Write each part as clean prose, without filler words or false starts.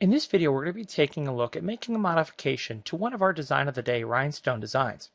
In this video, we're going to be taking a look at making a modification to one of our Design of the Day rhinestone designs.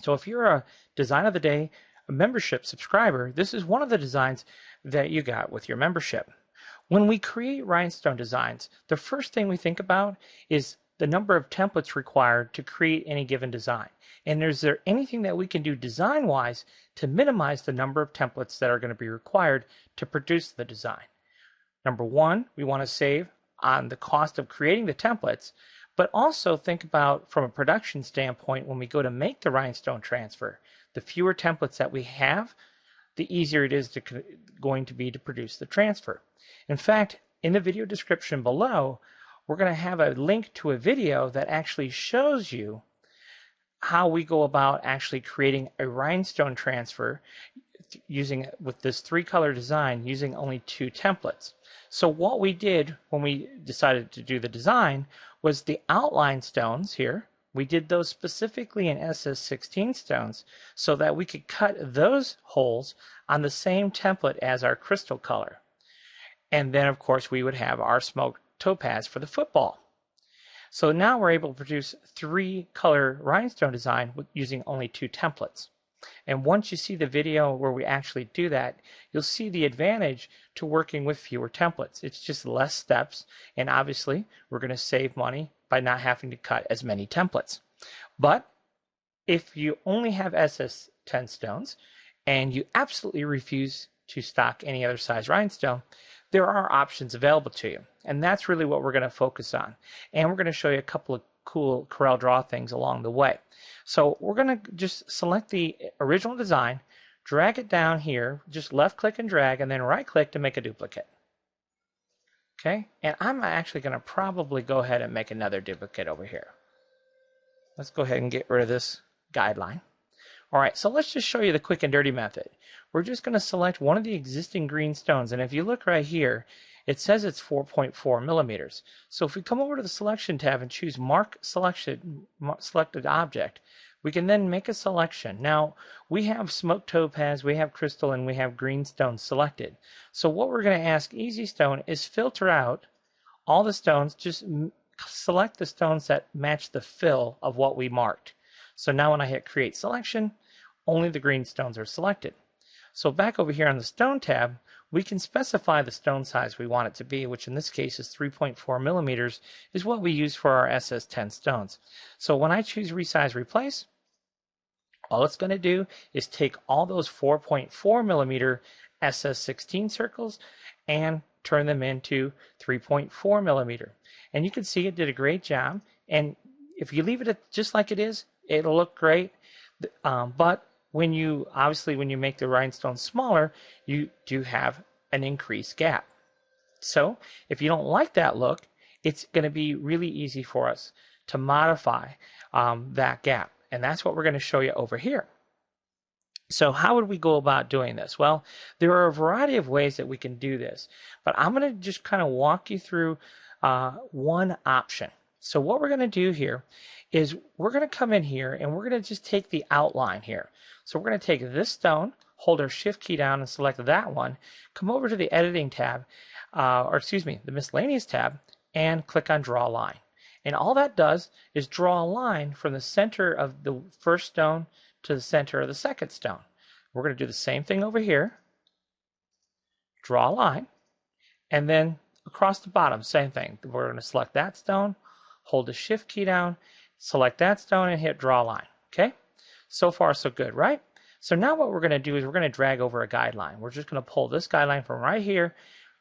So if you're a Design of the Day membership subscriber, this is one of the designs that you got with your membership. When we create rhinestone designs, the first thing we think about is the number of templates required to create any given design. And is there anything that we can do design-wise to minimize the number of templates that are going to be required to produce the design? Number one, we want to save on the cost of creating the templates, but also think about from a production standpoint when we go to make the rhinestone transfer, the fewer templates that we have, the easier it is going to be to produce the transfer. In fact, in the video description below, we're going to have a link to a video that actually shows you how we go about actually creating a rhinestone transfer with this 3-color design using only 2 templates. So what we did when we decided to do the design was the outline stones here. We did those specifically in SS16 stones so that we could cut those holes on the same template as our crystal color. And then of course we would have our smoked topaz for the football. So now we're able to produce 3-color rhinestone design using only 2 templates. And once you see the video where we actually do that, you'll see the advantage to working with fewer templates. It's just less steps, and obviously we're going to save money by not having to cut as many templates. But if you only have SS10 stones and you absolutely refuse to stock any other size rhinestone, there are options available to you. And that's really what we're going to focus on. And we're going to show you a couple of cool Coreldraw things along the way. So we're going to just select the original design, drag it down here, just left click and drag, and then right click to make a duplicate. Okay, and I'm actually going to probably go ahead and make another duplicate over here. Let's go ahead and get rid of this guideline. All right, so let's just show you the quick and dirty method. We're just going to select one of the existing green stones, and if you look right here, it says it's 4.4 millimeters. So if we come over to the Selection tab and choose Mark Selected Object, we can then make a selection. Now, we have smoked topaz, we have crystal, and we have green stone selected. So what we're going to ask Easy Stone is filter out all the stones, just select the stones that match the fill of what we marked. So now when I hit Create Selection, only the green stones are selected. So back over here on the Stone tab, we can specify the stone size we want it to be, which in this case is 3.4 millimeters, is what we use for our SS10 stones. So when I choose Resize Replace, all it's going to do is take all those 4.4 millimeter SS16 circles and turn them into 3.4 millimeter. And you can see it did a great job. And if you leave it just like it is, it'll look great. But when you make the rhinestone smaller, you do have an increased gap. So if you don't like that look, it's going to be really easy for us to modify that gap. And that's what we're going to show you over here. So how would we go about doing this? Well, there are a variety of ways that we can do this, but I'm going to just kind of walk you through one option. So what we're going to do here is we're going to come in here and we're going to just take the outline here. So we're going to take this stone, hold our Shift key down and select that one, come over to the Editing tab, the Miscellaneous tab, and click on Draw Line. And all that does is draw a line from the center of the first stone to the center of the second stone. We're going to do the same thing over here. Draw a line. And then across the bottom, same thing. We're going to select that stone, hold the Shift key down, select that stone, and hit Draw Line. Okay? So far, so good, right? So now what we're going to do is we're going to drag over a guideline. We're just going to pull this guideline from right here.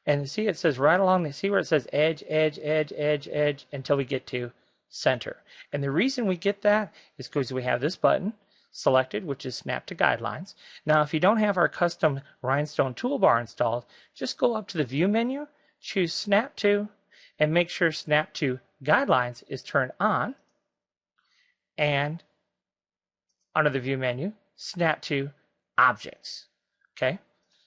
And see, it says right along, see where it says edge, edge, edge, edge, edge, until we get to center. And the reason we get that is because we have this button selected, which is Snap to Guidelines. Now, if you don't have our custom rhinestone toolbar installed, just go up to the View menu, choose Snap to, and make sure Snap to Guidelines is turned on. And under the View menu, Snap to Objects. Okay?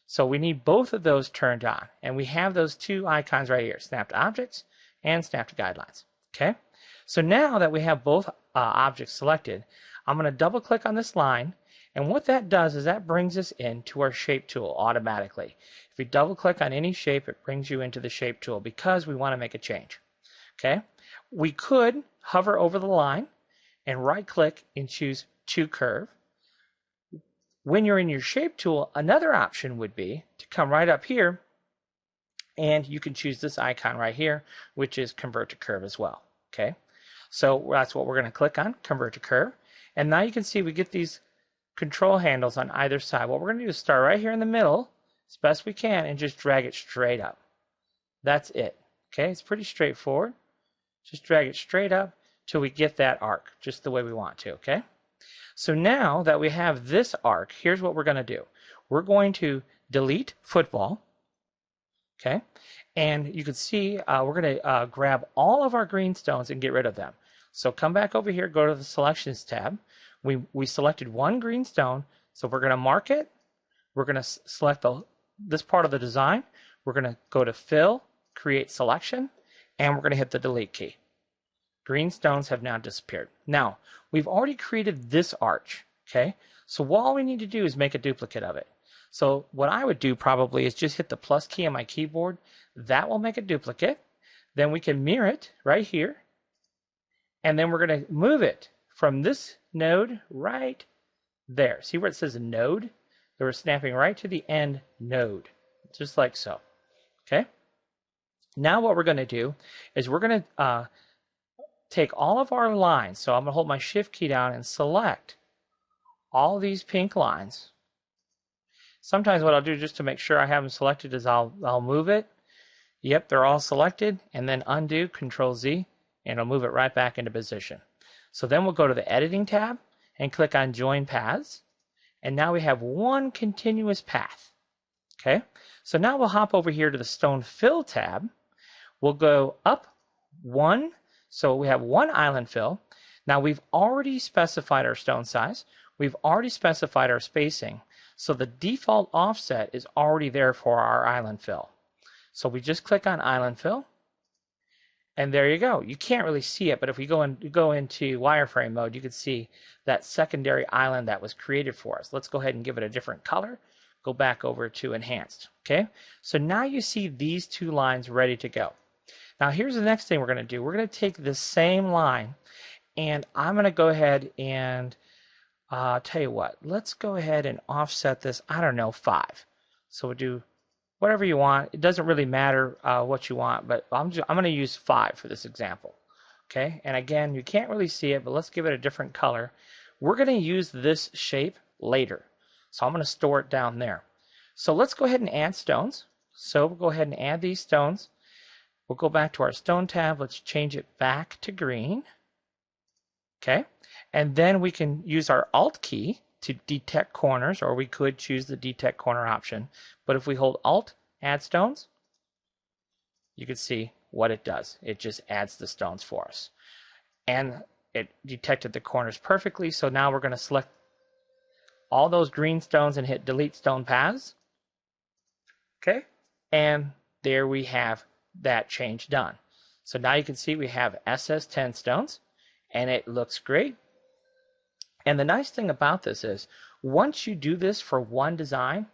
So we need both of those turned on. And we have those 2 icons right here, Snap to Objects and Snap to Guidelines. Okay? So now that we have both objects selected, I'm going to double click on this line And what that does is that brings us into our shape tool automatically. If we double click on any shape, it brings you into the shape tool because we want to make a change. Okay? We could hover over the line and right click and choose to curve. When you're in your shape tool, another option would be to come right up here and you can choose this icon right here, which is convert to curve as well. Okay? So that's what we're going to click on, convert to curve. And now you can see we get these control handles on either side. What we're going to do is start right here in the middle as best we can and just drag it straight up. That's it. Okay, it's pretty straightforward. Just drag it straight up till we get that arc, just the way we want to, okay? So now that we have this arc, here's what we're going to do. We're going to delete football, okay? And you can see we're going to grab all of our green stones and get rid of them. So come back over here, go to the Selections tab. We selected one green stone, so we're going to mark it. We're going to select this part of the design. We're going to go to Fill, Create Selection, and we're going to hit the Delete key. Green stones have now disappeared. Now, we've already created this arch, okay? So all we need to do is make a duplicate of it. So what I would do probably is just hit the plus key on my keyboard. That will make a duplicate. Then we can mirror it right here. And then we're going to move it from this node right there. See where it says node? We're snapping right to the end node, just like so. Okay? Now what we're going to do is we're going to take all of our lines. So I'm going to hold my shift key down and select all these pink lines. Sometimes what I'll do just to make sure I have them selected is I'll move it. Yep, they're all selected, and then undo, Control Z, and it'll move it right back into position. So then we'll go to the Editing tab and click on Join Paths. And now we have one continuous path. Okay? So now we'll hop over here to the Stone Fill tab. We'll go up one. So we have one island fill. Now we've already specified our stone size. We've already specified our spacing. So the default offset is already there for our island fill. So we just click on Island Fill. And there you go. You can't really see it, but if we go into wireframe mode, you can see that secondary island that was created for us. Let's go ahead and give it a different color. Go back over to Enhanced. Okay? So now you see these two lines ready to go. Now here's the next thing we're going to do. We're going to take this same line, and I'm going to go ahead and tell you what. Let's go ahead and offset this, I don't know, 5. So we'll do whatever you want. It doesn't really matter what you want, but I'm going to use 5 for this example. Okay, and again, you can't really see it, but let's give it a different color. We're going to use this shape later, so I'm going to store it down there. So let's go ahead and add stones. So we'll go ahead and add these stones. We'll go back to our stone tab. Let's change it back to green. Okay, and then we can use our Alt key to detect corners, or we could choose the detect corner option. But if we hold Alt, add stones, you can see what it does. It just adds the stones for us. And it detected the corners perfectly, so now we're going to select all those green stones and hit Delete Stone Paths. Okay, and there we have that change done. So now you can see we have SS10 stones, and it looks great. And the nice thing about this is, once you do this for one design,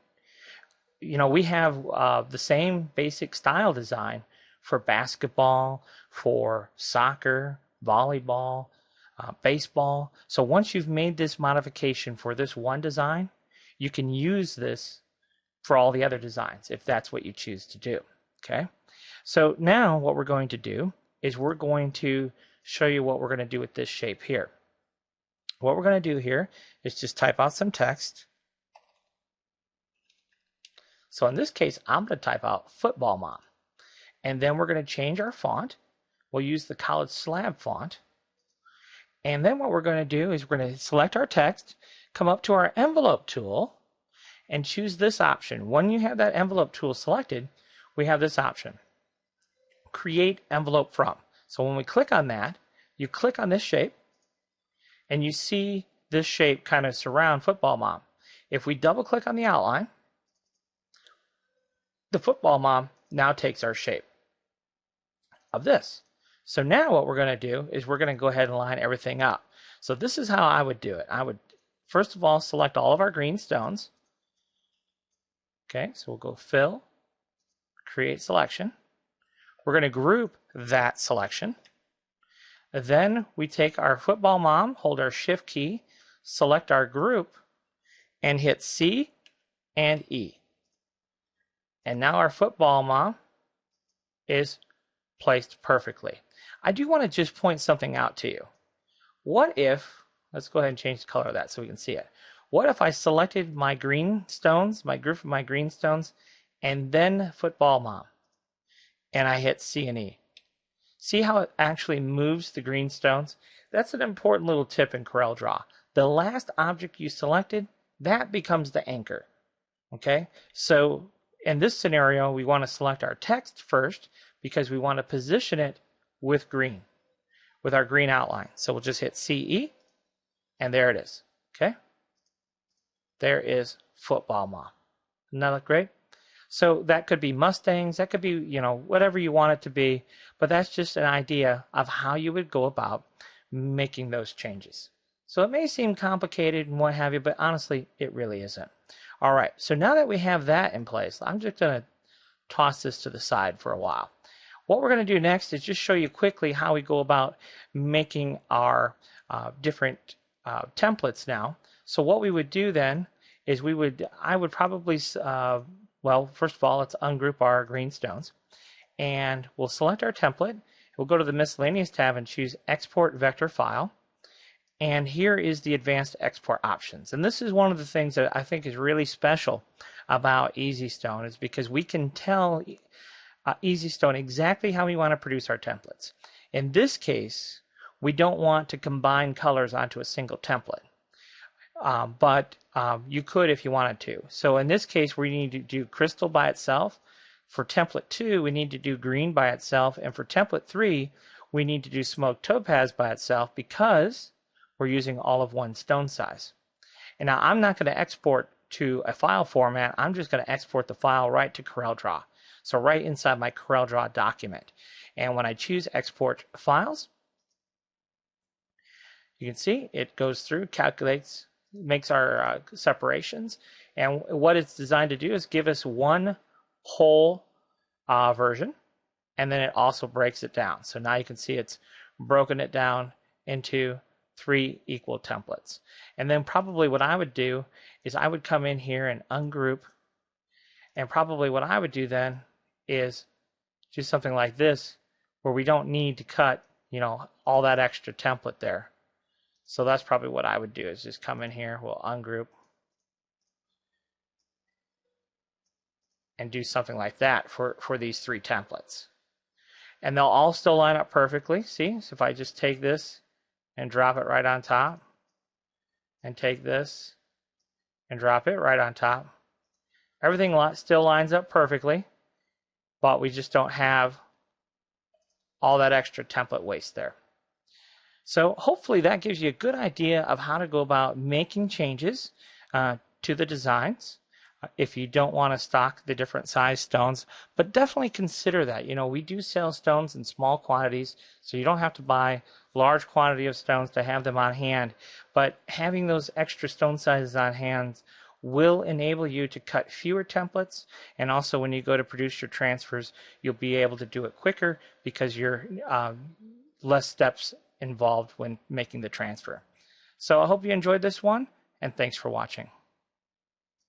you know, we have the same basic style design for basketball, for soccer, volleyball, baseball. So once you've made this modification for this one design, you can use this for all the other designs if that's what you choose to do. Okay? So now what we're going to do is we're going to show you what we're going to do with this shape here. What we're going to do here is just type out some text. So in this case, I'm going to type out Football Mom. And then we're going to change our font. We'll use the College Slab font. And then what we're going to do is we're going to select our text, come up to our envelope tool, and choose this option. When you have that envelope tool selected, we have this option. Create envelope from. So when we click on that, you click on this shape, and you see this shape kind of surround Football Mom. If we double click on the outline, the Football Mom now takes our shape of this. So now what we're going to do is we're going to go ahead and line everything up. So this is how I would do it. I would first of all, select all of our green stones. Okay, so we'll go Fill, Create Selection. We're going to group that selection. Then we take our football mom, hold our Shift key, select our group, and hit C and E. And now our football mom is placed perfectly. I do want to just point something out to you. What if, let's go ahead and change the color of that so we can see it. What if I selected my green stones, my group of my green stones, and then football mom, and I hit C and E? See how it actually moves the green stones? That's an important little tip in Coreldraw. The last object you selected, that becomes the anchor. Okay, so in this scenario, we want to select our text first because we want to position it with green, with our green outline. So we'll just hit CE, and there it is. Okay, there is football mom. Doesn't that look great? So that could be Mustangs, that could be, whatever you want it to be, but that's just an idea of how you would go about making those changes. So it may seem complicated and what have you, but honestly, it really isn't. All right, so now that we have that in place, I'm just going to toss this to the side for a while. What we're going to do next is just show you quickly how we go about making our different templates now. So what we would do then is I would probably, well, first of all, let's ungroup our green stones. And we'll select our template. We'll go to the Miscellaneous tab and choose Export Vector File. And here is the advanced export options. And this is one of the things that I think is really special about EasyStone, is because we can tell EasyStone exactly how we want to produce our templates. In this case, we don't want to combine colors onto a single template. But you could if you wanted to. So in this case, we need to do crystal by itself. For template 2, we need to do green by itself. And for template 3, we need to do smoked topaz by itself because we're using all of one stone size. And now I'm not going to export to a file format. I'm just going to export the file right to Coreldraw. So right inside my Coreldraw document. And when I choose Export Files, you can see it goes through, calculates, makes our separations, and what it's designed to do is give us one whole version, and then it also breaks it down. So now you can see it's broken it down into 3 equal templates. And then probably what I would do is I would come in here and ungroup, and probably what I would do then is do something like this, where we don't need to cut all that extra template there. So that's probably what I would do, is just come in here, we'll ungroup, and do something like that for these 3 templates. And they'll all still line up perfectly. See, so if I just take this and drop it right on top, and take this and drop it right on top, everything still lines up perfectly, but we just don't have all that extra template waste there. So hopefully that gives you a good idea of how to go about making changes to the designs if you don't want to stock the different size stones. But definitely consider that. We do sell stones in small quantities, so you don't have to buy large quantity of stones to have them on hand. But having those extra stone sizes on hand will enable you to cut fewer templates, and also when you go to produce your transfers, you'll be able to do it quicker because you're less steps involved when making the transfer. So I hope you enjoyed this one, and thanks for watching.